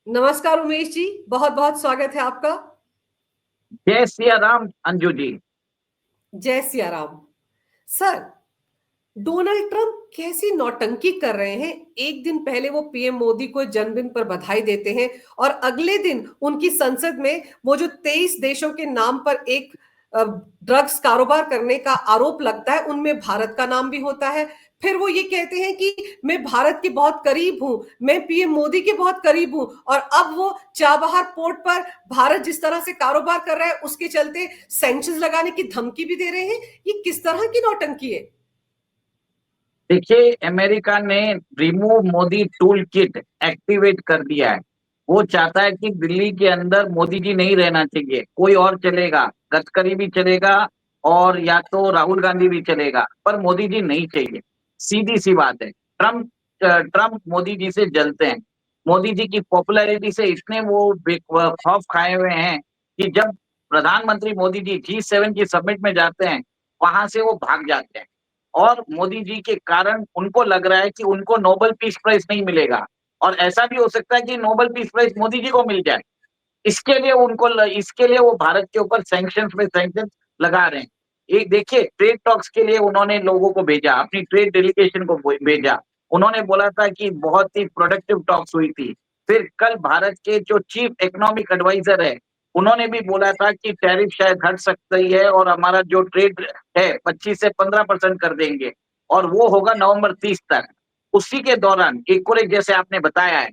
नमस्कार उमेश जी, बहुत बहुत स्वागत है आपका। जय सिया राम अंजू जी। जय Siya Ram. Sir, Donald Trump कैसी नौटंकी कर रहे हैं। एक दिन पहले वो पीएम मोदी को जन्मदिन पर बधाई देते हैं और अगले दिन उनकी संसद में वो जो 23 देशों के नाम पर एक ड्रग्स कारोबार करने का आरोप लगता है, उनमें भारत का नाम भी होता है। फिर वो ये कहते हैं कि मैं भारत के बहुत करीब हूं, मैं पीएम मोदी के बहुत करीब हूं, और अब वो चाबहार पोर्ट पर भारत जिस तरह से कारोबार कर रहा है उसके चलते सैंक्शंस लगाने की धमकी भी दे रहे हैं। ये किस तरह की नौटंकी है? देखिए, अमेरिका ने remove Modi tool kit activate कर दिया है। वो चाहता है कि दिल्ली के अंदर मोदी जी नहीं रहना चाहिए, कोई और चलेगा, गडकरी भी चलेगा और या तो राहुल गांधी भी चलेगा, पर मोदी जी नहीं चाहिए। सीधी सी बात है। ट्रम्प मोदी जी से जलते हैं। मोदी जी की पॉपुलैरिटी से इतने वो खौफ खाए हुए हैं कि जब प्रधानमंत्री मोदी जी G7 की समिट में जाते हैं, वहां से वो भाग जाते हैं। और मोदी जी के कारण उनको लग रहा है कि उनको नोबेल पीस प्राइज नहीं मिलेगा, और ऐसा भी हो सकता है कि Nobel peace prize Modi ji को मिल जाए। इसके लिए वो भारत के ऊपर सैंक्शंस पे सैंक्शंस लगा रहे हैं। एक देखिए, ट्रेड टॉक्स के लिए उन्होंने लोगों को भेजा, अपनी ट्रेड डेलीगेशन को भेजा। उन्होंने बोला था कि बहुत ही प्रोडक्टिव टॉक्स हुई थी। फिर कल भारत के जो चीफ इकोनॉमिक एडवाइजर है, उन्होंने भी बोला था कि टैरिफ शायद हट सकती है और हमारा जो ट्रेड है 25 से 15% कर देंगे, और वो होगा नवंबर 30 तक। उसी के दौरान एक और एक, जैसे आपने बताया है,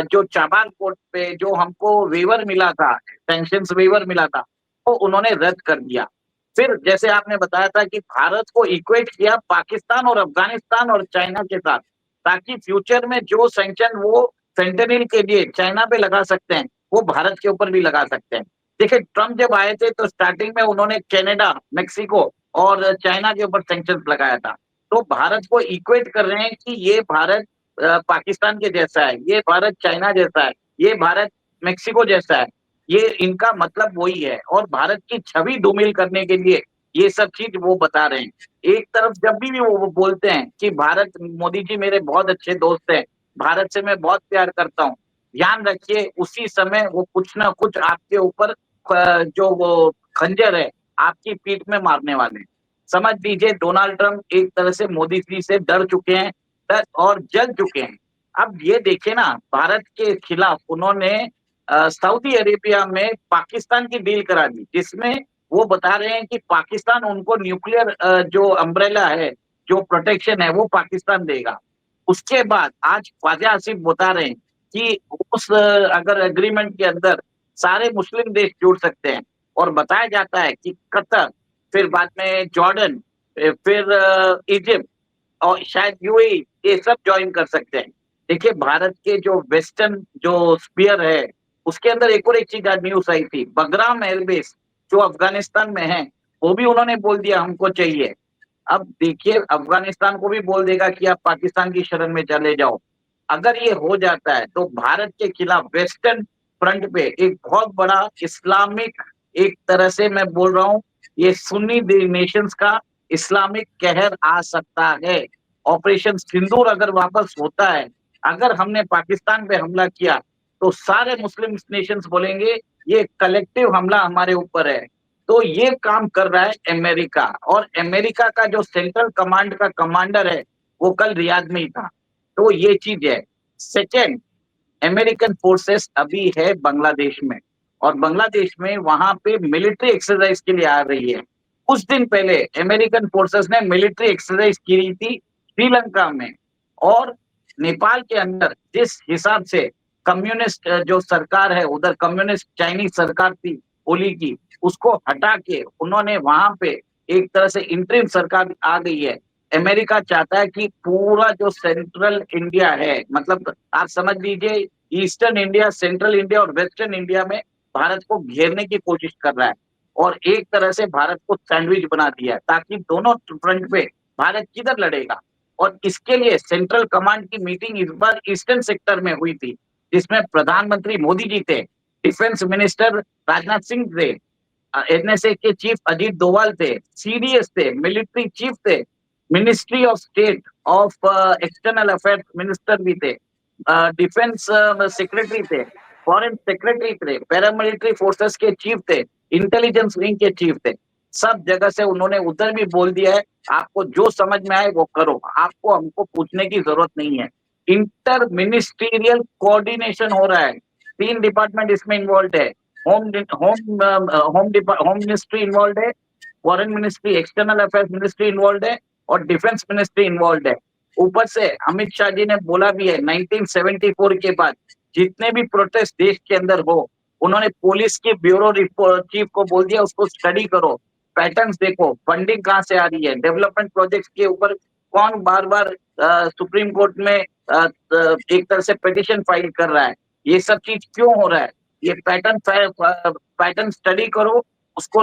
जो चाबार कोर्ट पे जो हमको वेवर मिला था, सैंक्शंस वेवर मिला था, वो उन्होंने रद्द कर दिया। फिर जैसे आपने बताया था कि भारत को इक्वेट किया पाकिस्तान और अफगानिस्तान और चाइना के साथ, ताकि फ्यूचर में जो सैंक्शन वो फेंटेनिल के लिए चाइना पे लगा सकते हैं, वो भारत के ऊपर भी लगा सकते हैं। देखिए, ट्रम्प जब आए थे तो स्टार्टिंग में उन्होंने कनाडा, मेक्सिको और चाइना के ऊपर सैंक्शन लगाया था। तो भारत को इक्वेट कर रहे हैं कि ये भारत पाकिस्तान के जैसा है, ये भारत चाइना जैसा है, ये भारत मेक्सिको जैसा है। ये इनका मतलब वही है, और भारत की छवि धूमिल करने के लिए ये सब चीज वो बता रहे हैं। एक तरफ जब भी वो बोलते हैं कि भारत, मोदी जी मेरे बहुत अच्छे दोस्त हैं, भारत से मैं बहुत प्यार करता हूँ, ध्यान रखिए उसी समय वो कुछ ना कुछ आपके ऊपर जो वो खंजर है आपकी पीठ में मारने वाले हैं। समझ लीजिए, डोनाल्ड ट्रंप एक तरह से मोदी जी से डर चुके हैं, और जल चुके हैं। अब ये देखिए ना, भारत के खिलाफ उन्होंने सऊदी अरेबिया में पाकिस्तान की डील करा दी, जिसमें वो बता रहे हैं कि पाकिस्तान उनको न्यूक्लियर जो अम्ब्रेला है, जो प्रोटेक्शन है, वो पाकिस्तान देगा। उसके बाद आज ख्वाजा आसिफ बता रहे हैं कि उस अगर एग्रीमेंट के अंदर सारे मुस्लिम देश जुड़ सकते हैं, और बताया जाता है कि कतर, फिर बाद में जॉर्डन, फिर इजिप्ट और शायद यूएई, ये सब ज्वाइन कर सकते हैं। देखिए, भारत के जो वेस्टर्न जो स्पीयर है, उसके अंदर एक और एक चीज आज न्यूज आई थी, बगराम एयरबेस जो अफगानिस्तान में है, वो भी उन्होंने बोल दिया हमको चाहिए। अब देखिए, अफगानिस्तान को भी बोल देगा कि आप पाकिस्तान की शरण में चले जाओ। अगर ये हो जाता है तो भारत के खिलाफ वेस्टर्न फ्रंट पे एक बहुत बड़ा इस्लामिक, एक तरह से मैं बोल रहा हूँ, ये सुन्नी नेशंस का इस्लामिक कहर आ सकता है। ऑपरेशन सिंदूर अगर वापस होता है, अगर हमने पाकिस्तान पे हमला किया, तो सारे मुस्लिम नेशंस बोलेंगे ये कलेक्टिव हमला हमारे ऊपर है। तो ये काम कर रहा है अमेरिका, और अमेरिका का जो सेंट्रल कमांड का कमांडर है, वो कल रियाद में ही था। तो ये चीज है। सेकेंड, अमेरिकन फोर्सेस अभी है बांग्लादेश में, और बांग्लादेश में वहां पे मिलिट्री एक्सरसाइज के लिए आ रही है। कुछ दिन पहले अमेरिकन फोर्सेस ने मिलिट्री एक्सरसाइज की थी श्रीलंका में, और नेपाल के अंदर जिस हिसाब से कम्युनिस्ट जो सरकार है उधर, कम्युनिस्ट चाइनीज सरकार थी ओली की, उसको हटा के उन्होंने वहां पे एक तरह से इंटरिम सरकार आ गई है। अमेरिका चाहता है कि पूरा जो सेंट्रल इंडिया है, मतलब आप समझ लीजिए ईस्टर्न इंडिया, सेंट्रल इंडिया और वेस्टर्न इंडिया में भारत को घेरने की कोशिश कर रहा है, और एक तरह से भारत को सैंडविच बना दिया है, ताकि दोनों फ्रंट पे भारत किधर लड़ेगा। और इसके लिए सेंट्रल कमांड की मीटिंग इस बार ईस्टर्न सेक्टर में हुई थी, जिसमें प्रधानमंत्री मोदी जी थे, डिफेंस मिनिस्टर राजनाथ सिंह थे, एनएसए के चीफ अजीत डोवाल थे, सीडीएस थे, मिलिट्री चीफ थे, ministry of state of external affairs minister भी थे, डिफेंस सेक्रेटरी थे, फॉरेन सेक्रेटरी थे, पैरामिलिट्री फोर्सेस के चीफ थे, इंटेलिजेंस विंग के चीफ थे। सब जगह से उन्होंने उधर भी बोल दिया है, आपको जो समझ में आए वो करो, आपको हमको पूछने की जरूरत नहीं है। इंटर मिनिस्ट्रियल कोऑर्डिनेशन हो रहा है, 3 डिपार्टमेंट इसमें इन्वॉल्व है। Home home home ministry involve है, foreign ministry, external affairs ministry involve है, और डिफेंस मिनिस्ट्री इन्वॉल्व है। ऊपर से अमित शाह जी ने बोला भी है, 1974 के बाद जितने भी प्रोटेस्ट देश के अंदर हो, उन्होंने पुलिस के ब्यूरो चीफ को बोल दिया, उसको स्टडी करो, पैटर्न्स देखो, फंडिंग कहाँ से आ रही है, डेवलपमेंट प्रोजेक्ट्स के ऊपर कौन बार बार सुप्रीम कोर्ट में एक तरह से पिटिशन फाइल कर रहा है, ये सब चीज क्यों हो रहा है, ये पैटर्न स्टडी करो, उसको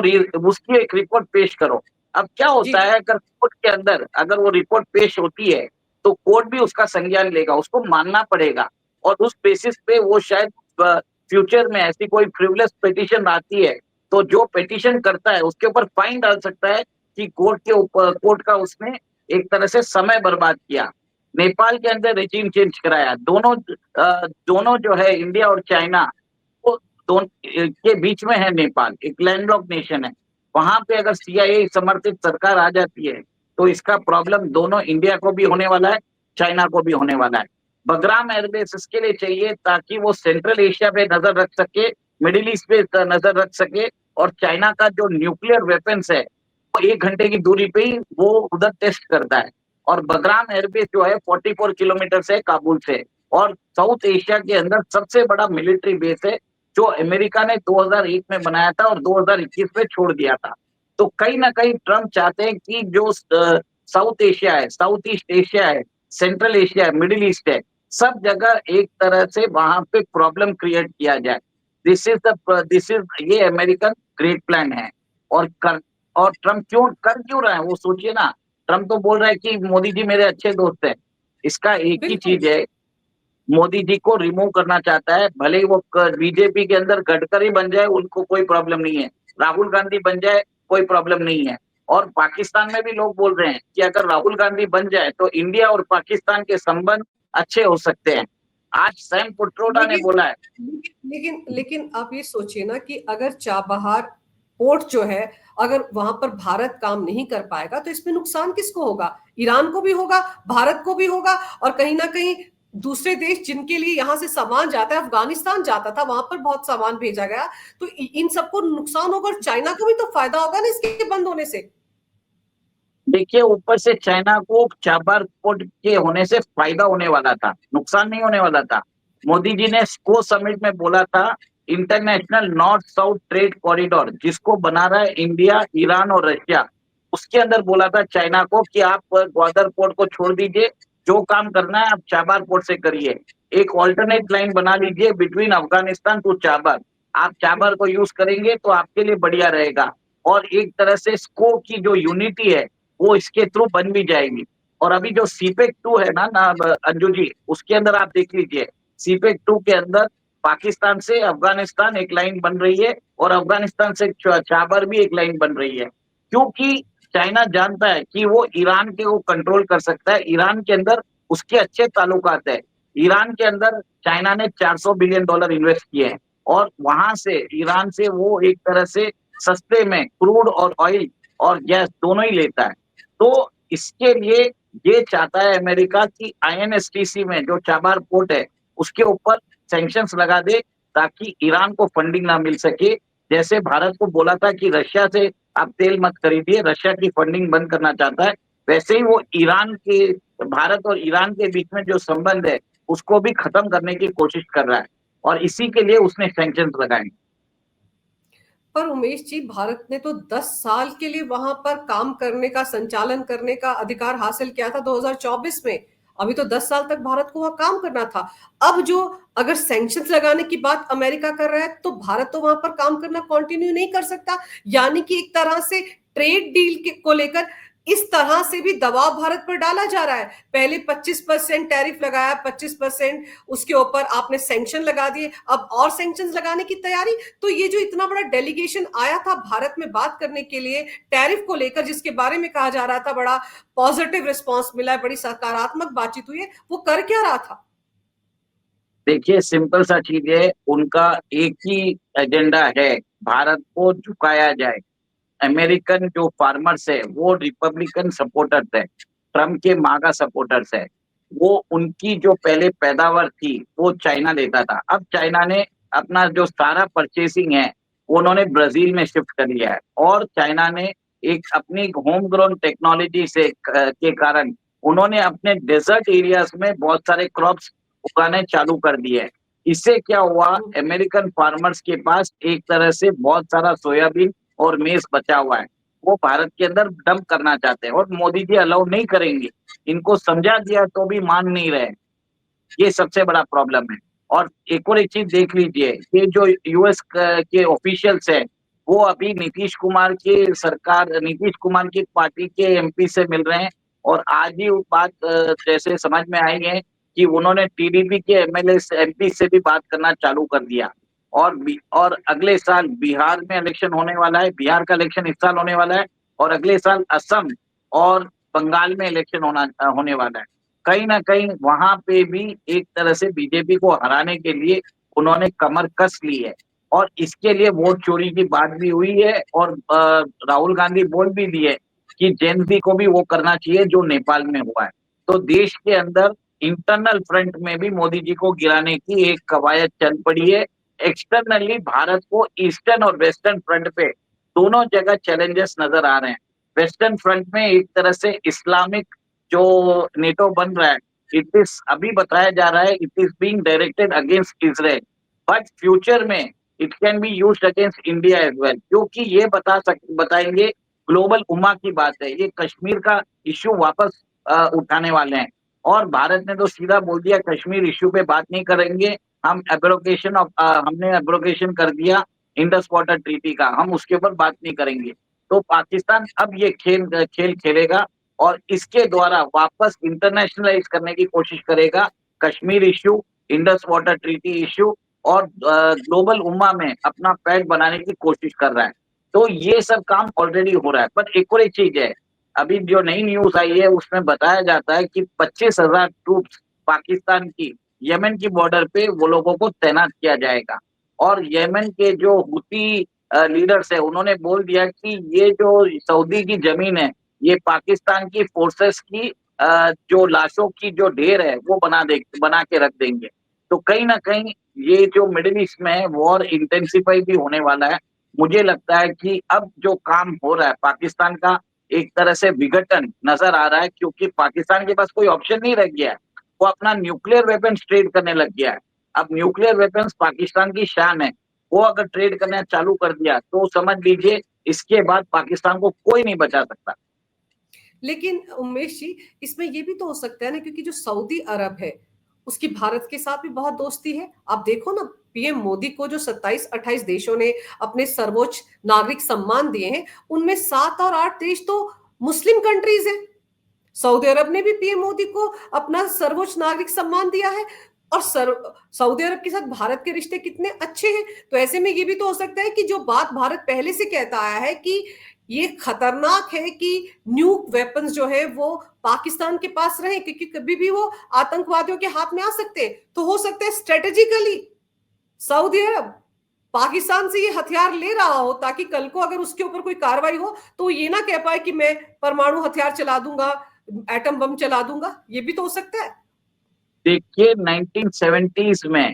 उसकी एक रिपोर्ट पेश करो। अब क्या जी होता है, अगर कोर्ट के अंदर अगर वो रिपोर्ट पेश होती है, तो कोर्ट भी उसका संज्ञान लेगा, उसको मानना पड़ेगा, और उस बेसिस पे वो शायद फ्यूचर में ऐसी कोई फ्रिवलेस पिटीशन आती है, तो जो पिटीशन करता है उसके ऊपर फाइन डाल सकता है कि कोर्ट के ऊपर, कोर्ट का उसने एक तरह से समय बर्बाद किया। नेपाल के अंदर रेजिम चेंज कराया, दोनों जो है इंडिया और चाइना, वो दोनों के बीच में है नेपाल, एक लैंडलॉक नेशन है। वहां पे अगर सीआईए समर्थित सरकार आ जाती है, तो इसका प्रॉब्लम दोनों इंडिया को भी होने वाला है, चाइना को भी होने वाला है। बगराम एयरबेस इसके लिए चाहिए ताकि वो सेंट्रल एशिया पे नजर रख सके, मिडिल ईस्ट पे नजर रख सके, और चाइना का जो न्यूक्लियर वेपन्स है वो 1 घंटे की दूरी पे ही वो उधर टेस्ट करता है। और बगराम एयरबेस जो है 44 किलोमीटर से काबुल से, और साउथ एशिया के अंदर सबसे बड़ा मिलिट्री बेस है, जो अमेरिका ने 2001 में बनाया था और 2021 में छोड़ दिया था। तो कहीं ना कहीं ट्रम्प चाहते हैं कि जो साउथ एशिया है, साउथ ईस्ट एशिया है, सेंट्रल एशिया है, मिडिल ईस्ट है, सब जगह एक तरह से वहां पे प्रॉब्लम क्रिएट किया जाए। दिस इज ये अमेरिकन ग्रेट प्लान है। और कर और ट्रम्प क्यों रहा है वो सोचिए ना। ट्रम्प तो बोल रहा है कि मोदी जी मेरे अच्छे दोस्त हैं। इसका एक ही बिल्कुल। चीज है, मोदी जी को रिमूव करना चाहता है, भले ही वो बीजेपी के अंदर गडकरी बन जाए, उनको कोई प्रॉब्लम नहीं है, राहुल गांधी बन जाए, कोई प्रॉब्लम नहीं है। और पाकिस्तान में भी लोग बोल रहे हैं कि अगर राहुल गांधी बन जाए तो इंडिया और पाकिस्तान के संबंध अच्छे हो सकते हैं। आज सैम पिट्रोडा ने लेकिन बोला है। लेकिन आप ये सोचिए ना कि अगर चाबहार पोर्ट जो है, अगर वहां पर भारत काम नहीं कर पाएगा तो इसमें नुकसान किसको होगा? ईरान को भी होगा, भारत को भी होगा, और कहीं ना कहीं दूसरे देश जिनके लिए यहां से सामान जाता है, अफगानिस्तान जाता था, वहां पर बहुत सामान भेजा गया, तो इन सबको नुकसान होगा, और चाइना को भी तो फायदा होगा ना इसके बंद होने से। देखिए, ऊपर से चाइना को चाबार पोर्ट के होने से फायदा होने वाला था, नुकसान नहीं होने वाला था। मोदी जी ने स्को समिट में बोला था, international north south trade corridor जिसको बना रहा है इंडिया, ईरान और रशिया, उसके अंदर बोला था चाइना को कि आप ग्वादर पोर्ट को छोड़ दीजिए, जो काम करना है आप चाबार पोर्ट से करिए, एक ऑल्टरनेट लाइन बना लीजिए बिटवीन अफगानिस्तान टू चाबार, आप चाबार को यूज करेंगे तो आपके लिए बढ़िया रहेगा। और एक तरह से स्को की जो यूनिटी है वो इसके थ्रू बन भी जाएगी। और अभी जो सीपेक 2 है ना अंजू जी, उसके अंदर आप देख लीजिए, सीपेक 2 के अंदर पाकिस्तान से अफगानिस्तान एक लाइन बन रही है, और अफगानिस्तान से चाबर भी एक लाइन बन रही है, क्योंकि चाइना जानता है कि वो ईरान के को कंट्रोल कर सकता है, ईरान के अंदर उसके अच्छे ताल्लुकात है। ईरान के अंदर चाइना ने $400 बिलियन इन्वेस्ट किए हैं, और वहां से ईरान से वो एक तरह से सस्ते में क्रूड और ऑयल और गैस दोनों ही लेता है। तो इसके लिए ये चाहता है अमेरिका की आईएनएसटीसी में जो चाबार पोर्ट है उसके ऊपर सैंक्शंस लगा दे, ताकि ईरान को फंडिंग ना मिल सके। जैसे भारत को बोला था कि रशिया से आप तेल मत खरीदिए, रशिया की फंडिंग बंद करना चाहता है, वैसे ही वो ईरान के, भारत और ईरान के बीच में जो संबंध है उसको भी खत्म करने की कोशिश कर रहा है, और इसी के लिए उसने सैंक्शंस लगाए। पर उमेश जी, भारत ने तो 10 साल के लिए वहां पर काम करने का, संचालन करने का अधिकार हासिल किया था 2024 में। अभी तो 10 साल तक भारत को वहां काम करना था। अब जो अगर सैंक्शंस लगाने की बात अमेरिका कर रहा है, तो भारत तो वहां पर काम करना कंटिन्यू नहीं कर सकता। यानी कि एक तरह से ट्रेड डील को लेकर इस तरह से भी दबाव भारत पर डाला जा रहा है। पहले 25% टैरिफ लगाया, 25% उसके ऊपर आपने सैंक्शन लगा दिए, अब और सैंक्शन लगाने की तैयारी। तो ये जो इतना बड़ा डेलीगेशन आया था भारत में बात करने के लिए टैरिफ को लेकर, जिसके बारे में कहा जा रहा था बड़ा पॉजिटिव रिस्पॉन्स मिला है, बड़ी सकारात्मक बातचीत हुई है, वो कर क्या रहा था? देखिए सिंपल सा चीज है, उनका एक ही एजेंडा है, भारत को झुकाया जाए। अमेरिकन जो फार्मर्स है वो रिपब्लिकन सपोर्टर्स है, ट्रम्प के मागा सपोर्टर्स है। वो उनकी जो पहले पैदावार थी वो चाइना लेता था, अब चाइना ने अपना जो सारा परचेसिंग है वो उन्होंने ब्राजील में शिफ्ट कर लिया है। और चाइना ने एक अपनी होम ग्रोन टेक्नोलॉजी से के कारण उन्होंने अपने डेजर्ट एरियाज में बहुत सारे क्रॉप्स उगाने चालू कर दिए हैं। इससे क्या हुआ, अमेरिकन फार्मर्स के पास एक तरह से बहुत सारा सोयाबीन और मेज बचा हुआ है, वो भारत के अंदर डंप करना चाहते हैं और मोदी जी अलाउ नहीं करेंगे। इनको समझा दिया तो भी मान नहीं रहे, ये सबसे बड़ा प्रॉब्लम है। और एक चीज देख लीजिए, ये जो यूएस के ऑफिशियल्स है वो अभी नीतीश कुमार की पार्टी के एमपी से मिल रहे हैं। और आज ही वो बात जैसे समझ में आई है कि उन्होंने टीडीपी के एमएलए एमपी से भी बात करना चालू कर दिया। और अगले साल बिहार में इलेक्शन होने वाला है, बिहार का इलेक्शन इस साल होने वाला है, और अगले साल असम और बंगाल में इलेक्शन होने वाला है। कहीं ना कहीं वहां पे भी एक तरह से बीजेपी को हराने के लिए उन्होंने कमर कस ली है। और इसके लिए वोट चोरी की बात भी हुई है, और राहुल गांधी बोल भी दिए कि जेन जी को भी वो करना चाहिए जो नेपाल में हुआ है। तो देश के अंदर इंटरनल फ्रंट में भी मोदी जी को गिराने की एक कवायद चल पड़ी है। एक्सटर्नली भारत को ईस्टर्न और वेस्टर्न फ्रंट पे दोनों जगह चैलेंजेस नजर आ रहे हैं। वेस्टर्न फ्रंट में एक तरह से इस्लामिक जो नेटो बन रहा है, इट इज अभी बताया जा रहा है it is being directed against Israel, but future में it can be used against India as well, क्योंकि ये बताएंगे ग्लोबल उम्मा की बात है, ये कश्मीर का इश्यू वापस उठाने वाले हैं। और भारत ने तो सीधा बोल दिया कश्मीर इश्यू पे बात नहीं करेंगे, हमने एब्रोगेशन कर दिया इंडस वाटर ट्रीटी का, हम उसके ऊपर बात नहीं करेंगे। तो पाकिस्तान अब ये खेल खेलेगा और इसके द्वारा वापस इंटरनेशनलाइज करने की कोशिश करेगा Kashmir issue, Indus water treaty issue, और ग्लोबल उम्मा में अपना पैड बनाने की कोशिश कर रहा है। तो ये सब काम ऑलरेडी हो रहा है। पर एक और एक चीज है, अभी जो नई न्यूज आई है उसमें बताया जाता है कि 25,000 ट्रूप्स पाकिस्तान की यमन की बॉर्डर पे वो लोगों को तैनात किया जाएगा। और यमन के जो हुती लीडर्स है उन्होंने बोल दिया कि ये जो सऊदी की जमीन है ये पाकिस्तान की फोर्सेस की जो लाशों की जो ढेर है वो बना के रख देंगे। तो कहीं ना कहीं ये जो मिडिल ईस्ट में है वॉर इंटेंसिफाई भी होने वाला है। मुझे लगता है कि अब जो काम हो रहा है पाकिस्तान का एक तरह से विघटन नजर आ रहा है, क्योंकि पाकिस्तान के पास कोई ऑप्शन नहीं रह गया है, वो अपना न्यूक्लियर वेपन्स ट्रेड करने लग गया है। अब न्यूक्लियर वेपन्स पाकिस्तान की शान है, वो अगर ट्रेड करना चालू कर दिया तो समझ लीजिए इसके बाद पाकिस्तान को कोई नहीं बचा सकता। लेकिन उमेश जी, इसमें ये भी तो हो सकता है ना, क्योंकि जो सऊदी अरब है उसकी भारत के साथ भी बहुत दोस्ती है। आप देखो ना, पीएम मोदी को जो 27-28 देशों ने अपने सर्वोच्च नागरिक सम्मान दिए हैं, उनमें 7 और 8 देश तो मुस्लिम कंट्रीज हैं। सऊदी अरब ने भी पीएम मोदी को अपना सर्वोच्च नागरिक सम्मान दिया है। और सऊदी अरब के साथ भारत के रिश्ते कितने अच्छे हैं। तो ऐसे में ये भी तो हो सकता है कि जो बात भारत पहले से कहता आया है कि ये खतरनाक है कि न्यूक वेपन्स जो है वो पाकिस्तान के पास रहे, क्योंकि कभी भी वो आतंकवादियों के हाथ में आ सकते हैं। तो हो सकता है स्ट्रेटेजिकली सऊदी अरब पाकिस्तान से ये हथियार ले रहा हो, ताकि कल को अगर उसके ऊपर कोई कार्रवाई हो तो ये ना कह पाए कि मैं परमाणु हथियार चला दूंगा, एटम बम चला दूंगा। ये भी तो हो सकता है। देखिए 1970s में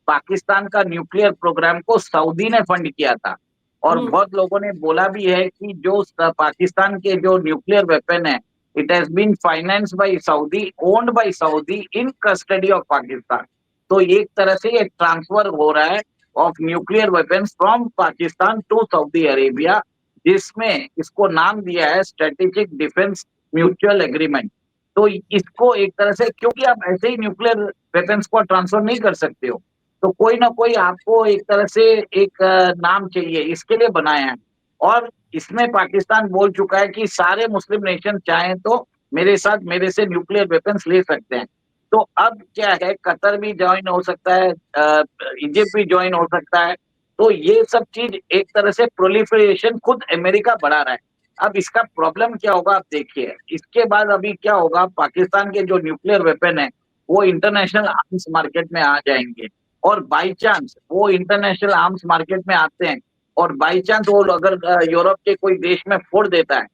पाकिस्तान का न्यूक्लियर प्रोग्राम को सऊदी ने फंड किया था। और हम्म। बहुत लोगों ने बोला भी है कि जो पाकिस्तान के जो न्यूक्लियर वेपन है it has been financed by Saudi, owned by Saudi, in custody of Pakistan. तो एक तरह से ये ट्रांसफर हो रहा है of nuclear weapons from Pakistan to Saudi Arabia, जिसमें इसको नाम दिया है स्ट्रेटेजिक डिफेंस म्यूचुअल एग्रीमेंट। तो इसको एक तरह से, क्योंकि आप ऐसे ही न्यूक्लियर वेपन्स को ट्रांसफर नहीं कर सकते हो, तो कोई ना कोई आपको एक तरह से एक नाम चाहिए, इसके लिए बनाया है। और इसमें पाकिस्तान बोल चुका है कि सारे मुस्लिम नेशन चाहें तो मेरे से न्यूक्लियर वेपन्स ले सकते हैं। तो अब क्या है, कतर भी ज्वाइन हो सकता है, इजिप्ट भी ज्वाइन हो सकता है। तो ये सब चीज एक तरह से प्रोलिफरेशन खुद अमेरिका बढ़ा रहा है। अब इसका प्रॉब्लम क्या होगा आप देखिए, इसके बाद अभी क्या होगा, पाकिस्तान के जो न्यूक्लियर वेपन है वो इंटरनेशनल आर्म्स मार्केट में आ जाएंगे। और बाई चांस वो इंटरनेशनल आर्म्स मार्केट में आते हैं और बाई चांस वो अगर यूरोप के कोई देश में फोड़ देता है,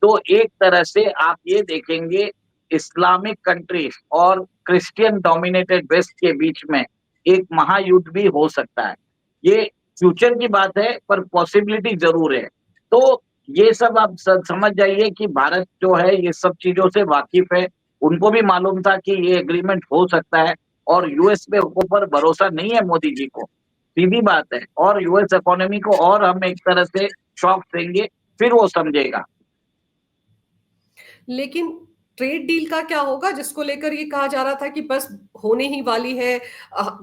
तो एक तरह से आप ये देखेंगे इस्लामिक कंट्रीज और क्रिश्चियन डोमिनेटेड वेस्ट के बीच में एक महायुद्ध भी हो सकता है। ये फ्यूचर की बात है पर पॉसिबिलिटी जरूर है। तो ये सब आप समझ जाइए कि भारत जो है ये सब चीजों से वाकिफ है। उनको भी मालूम था कि ये एग्रीमेंट हो सकता है और यूएस पे ऊपर भरोसा नहीं है मोदी जी को, सीधी बात है। और यूएस इकोनॉमी को और हम एक तरह से शॉक देंगे, फिर वो समझेगा। लेकिन ट्रेड डील का क्या होगा, जिसको लेकर ये कहा जा रहा था कि बस होने ही वाली है।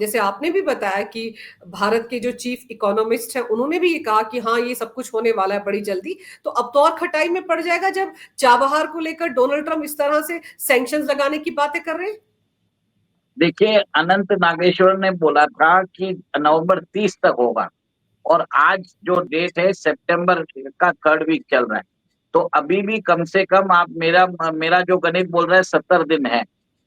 जैसे आपने भी बताया कि भारत के जो चीफ इकोनॉमिस्ट हैं उन्होंने भी ये कहा कि हाँ ये सब कुछ होने वाला है बड़ी जल्दी। तो अब तो और खटाई में पड़ जाएगा जब चाबहार को लेकर डोनाल्ड ट्रंप इस तरह से सैंक्शंस लगाने की बातें कर रहे हैं। देखिए, अनंत नागेश्वर ने बोला था कि नवंबर 30 तक होगा और आज जो डेट है सितंबर का 3rd वीक चल रहा है। तो अभी भी कम से कम आप मेरा मेरा जो गणित बोल रहा है 70 दिन है,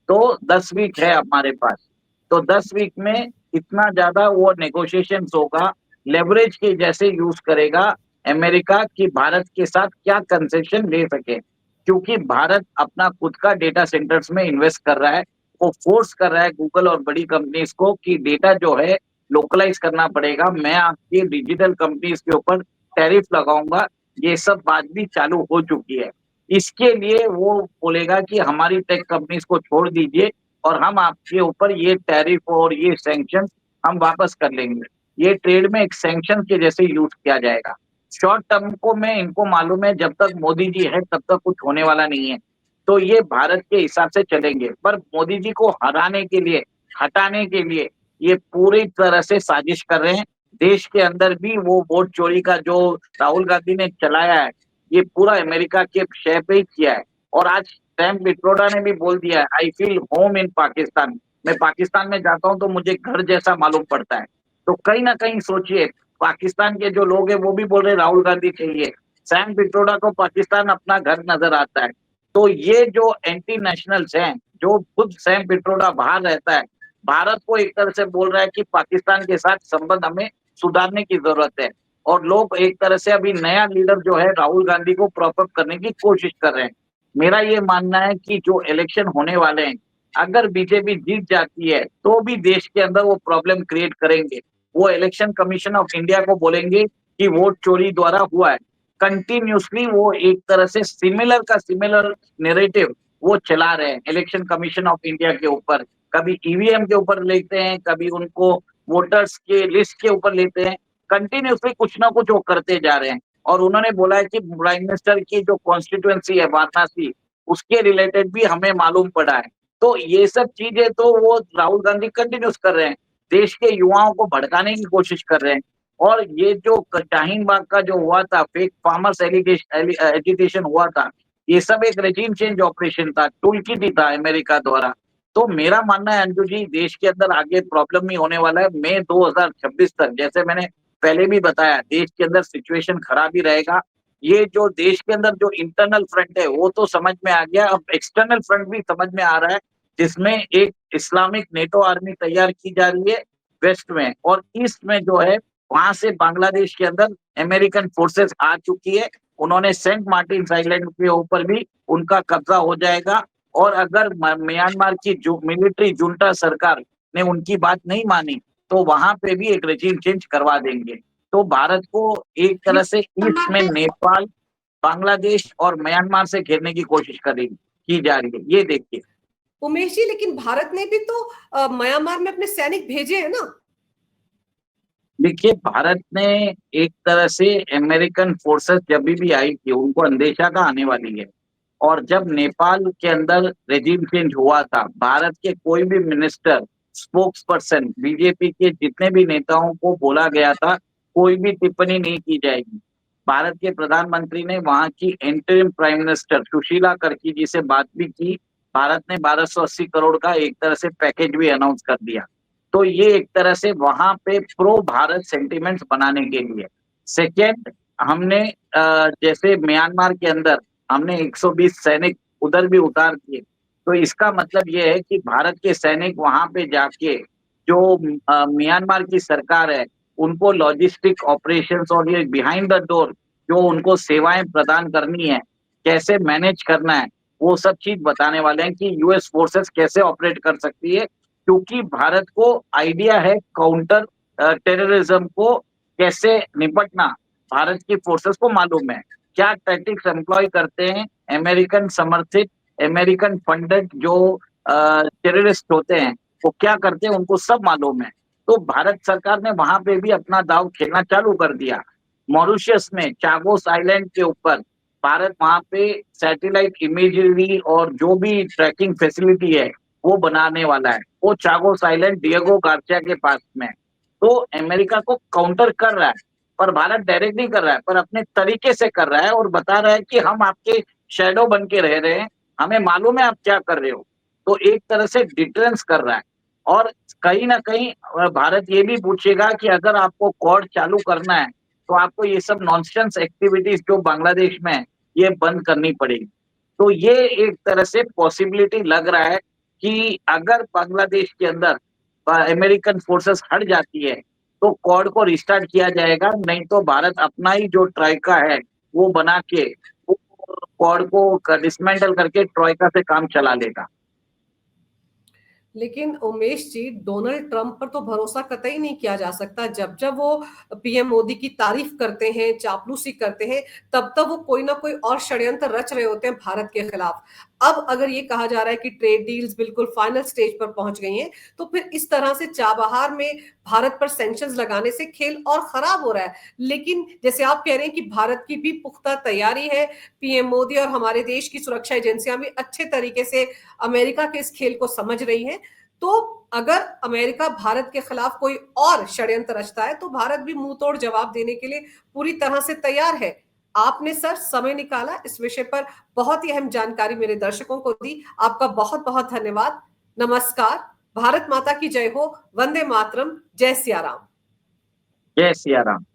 तो 10 वीक है हमारे पास। तो 10 वीक में इतना ज्यादा वो नेगोशिएशन होगा, लेवरेज के जैसे यूज करेगा अमेरिका की भारत के साथ क्या कंसेशन ले सके। क्योंकि भारत अपना खुद का डेटा सेंटर्स में इन्वेस्ट कर रहा है, वो फोर्स कर रहा है गूगल और बड़ी कंपनीज को कि डेटा जो है लोकलाइज करना पड़ेगा, मैं आपकी डिजिटल कंपनीज के ऊपर टैरिफ लगाऊंगा। ये सब बात भी चालू हो चुकी है। इसके लिए वो बोलेगा कि हमारी टेक कंपनीज को छोड़ दीजिए और हम आपके ऊपर ये टैरिफ और ये सैंक्शन हम वापस कर लेंगे। ये ट्रेड में एक सैंक्शन के जैसे यूज किया जाएगा। शॉर्ट टर्म को में इनको मालूम है जब तक मोदी जी है तब तक कुछ होने वाला नहीं है, तो ये भारत के हिसाब से चलेंगे। पर मोदी जी को हराने के लिए, हटाने के लिए ये पूरी तरह से साजिश कर रहे हैं। देश के अंदर भी वो वोट चोरी का जो राहुल गांधी ने चलाया है, ये पूरा अमेरिका के शय पे ही किया है। और आज सैम पिट्रोडा ने भी बोल दिया है, I feel home in Pakistan. मैं पाकिस्तान में जाता हूं तो मुझे घर जैसा मालूम पड़ता है। तो कहीं ना कहीं सोचिए, पाकिस्तान के जो लोग हैं वो भी बोल रहे राहुल गांधी चाहिए, सैम पिट्रोडा को पाकिस्तान अपना घर नजर आता है। तो ये जो एंटी नेशनल्स हैं, जो खुद सैम पिट्रोडा बाहर रहता है, भारत को एक तरह से बोल रहा है कि पाकिस्तान के साथ संबंध हमें सुधारने की जरूरत है। और लोग एक तरह से अभी नया लीडर जो है राहुल गांधी को प्रॉप अप करने की कोशिश कर रहे हैं। मेरा ये मानना है कि जो इलेक्शन होने वाले हैं, अगर बीजेपी जीत जाती है तो भी देश के अंदर वो प्रॉब्लम क्रिएट करेंगे। वो इलेक्शन कमीशन ऑफ इंडिया को बोलेंगे कि वोट चोरी द्वारा हुआ है। कंटिन्यूसली वो एक तरह से सिमिलर नेरेटिव वो चला रहे हैं इलेक्शन कमीशन ऑफ इंडिया के ऊपर। कभी ईवीएम के ऊपर लेते हैं, कभी उनको वोटर्स के लिस्ट के ऊपर लेते हैं। कंटिन्यूसली कुछ ना कुछ वो करते जा रहे हैं। और उन्होंने बोला है कि प्राइम मिनिस्टर की जो कॉन्स्टिट्यूएंसी है वाराणसी, उसके रिलेटेड भी हमें मालूम पड़ा है। तो ये सब चीजें तो वो राहुल गांधी कंटिन्यूस कर रहे हैं, देश के युवाओं को भड़काने की कोशिश कर रहे हैं। और ये जो शाहीन बाग का जो हुआ था, फेक फार्मर्स एजिटेशन हुआ था, ये सब एक रेजिम चेंज ऑपरेशन था, टूल किट ही था अमेरिका द्वारा। तो मेरा मानना है अंजू जी, देश के अंदर आगे प्रॉब्लम ही होने वाला है। मई 2026 तक, जैसे मैंने पहले भी बताया, देश के अंदर सिचुएशन खराब ही रहेगा। ये जो देश के अंदर जो इंटरनल फ्रंट है वो तो समझ में आ गया, अब एक्सटर्नल फ्रंट भी समझ में आ रहा है, जिसमें एक इस्लामिक नेटो आर्मी तैयार की जा रही है वेस्ट में, और ईस्ट में जो है वहां से बांग्लादेश के अंदर अमेरिकन फोर्सेस आ चुकी है। उन्होंने सेंट मार्टिन आइलैंड के ऊपर भी उनका कब्जा हो जाएगा। और अगर म्यांमार की जो मिलिट्री जुंटा सरकार ने उनकी बात नहीं मानी, तो वहां पे भी एक रेजिम चेंज करवा देंगे। तो भारत को एक तरह से ईस्ट में नेपाल, बांग्लादेश और म्यांमार से घेरने की कोशिश करेगी की जा रही है, ये देखिए। उमेश जी, लेकिन भारत ने भी तो म्यांमार में अपने सैनिक भेजे हैं ना। देखिए, भारत ने एक तरह से अमेरिकन फोर्सेस जब भी आई थी उनको अंदेशा का आने वाली है। और जब नेपाल के अंदर रेजिम चेंज हुआ था, भारत के कोई भी मिनिस्टर, स्पोक्स पर्सन, बीजेपी के जितने भी नेताओं को बोला गया था कोई भी टिप्पणी नहीं की जाएगी। भारत के प्रधानमंत्री ने वहां की इंटरिम प्राइम मिनिस्टर सुशीला करकी जी से बात भी की। भारत ने 1280 करोड़ का एक तरह से पैकेज भी अनाउंस कर दिया। तो ये एक तरह से वहां पे प्रो भारत सेंटिमेंट्स बनाने के लिए। सेकेंड, हमने जैसे म्यांमार के अंदर हमने 120 सैनिक उधर भी उतार दिए। तो इसका मतलब ये है कि भारत के सैनिक वहां पे जाके जो म्यांमार की सरकार है उनको लॉजिस्टिक ऑपरेशंस और ये बिहाइंड द डोर जो उनको सेवाएं प्रदान करनी है, कैसे मैनेज करना है, वो सब चीज बताने वाले हैं कि यूएस फोर्सेस कैसे ऑपरेट कर सकती है, क्योंकि भारत को आइडिया है काउंटर टेररिज्म को कैसे निपटना, भारत की फोर्सेस को मालूम है क्या टैक्टिक्स एम्प्लॉय करते हैं अमेरिकन समर्थित, अमेरिकन फंडेड जो टेररिस्ट होते हैं वो क्या करते हैं उनको सब मालूम है। तो भारत सरकार ने वहां पे भी अपना दांव खेलना चालू कर दिया। मॉरिशस में चागोस आइलैंड के ऊपर भारत वहां पे सैटेलाइट इमेजरी और जो भी ट्रैकिंग फैसिलिटी है वो बनाने वाला है, वो चागोस आइलैंड डिएगो गार्सिया के पास में। तो अमेरिका को काउंटर कर रहा है, पर भारत डायरेक्ट नहीं कर रहा है, पर अपने तरीके से कर रहा है और बता रहा है कि हम आपके शैडो बन के रह रहे हैं, हमें मालूम है आप क्या कर रहे हो। तो एक तरह से डिटरेंस कर रहा है। और कहीं ना कहीं भारत ये भी पूछेगा कि अगर आपको क्वाड चालू करना है तो आपको ये सब नॉनसेंस एक्टिविटीज जो बांग्लादेश में है ये बंद करनी पड़ेगी। तो ये एक तरह से पॉसिबिलिटी लग रहा है कि अगर बांग्लादेश के अंदर अमेरिकन फोर्सेस हट जाती है तो क्वाड को रिस्टार्ट किया जाएगा, नहीं तो भारत अपना ही जो ट्राइका है वो बना के वो क्वाड को डिसमेंटल करके ट्राइका से काम चला लेगा। लेकिन उमेश जी, डोनाल्ड ट्रंप पर तो भरोसा कतई नहीं किया जा सकता। जब जब वो पीएम मोदी की तारीफ करते हैं, चापलूसी करते हैं, तब तब वो कोई ना कोई और षड्यंत्र रच रहे होते हैं भारत के खिलाफ। अब अगर ये कहा जा रहा है कि ट्रेड डील्स बिल्कुल फाइनल स्टेज पर पहुंच गई हैं, तो फिर इस तरह से चाबहार में भारत पर सैंक्शंस लगाने से खेल और खराब हो रहा है। लेकिन जैसे आप कह रहे हैं कि भारत की भी पुख्ता तैयारी है, पीएम मोदी और हमारे देश की सुरक्षा एजेंसियां भी अच्छे तरीके से अमेरिका के इस खेल को समझ रही हैं। तो अगर अमेरिका भारत के खिलाफ कोई और षड्यंत्र रचता है तो भारत भी मुंह तोड़ जवाब देने के लिए पूरी तरह से तैयार है। आपने सर समय निकाला, इस विषय पर बहुत ही अहम जानकारी मेरे दर्शकों को दी। आपका बहुत बहुत धन्यवाद। नमस्कार। भारत माता की जय हो। वंदे मातरम। जय सिया राम। जय सिया राम।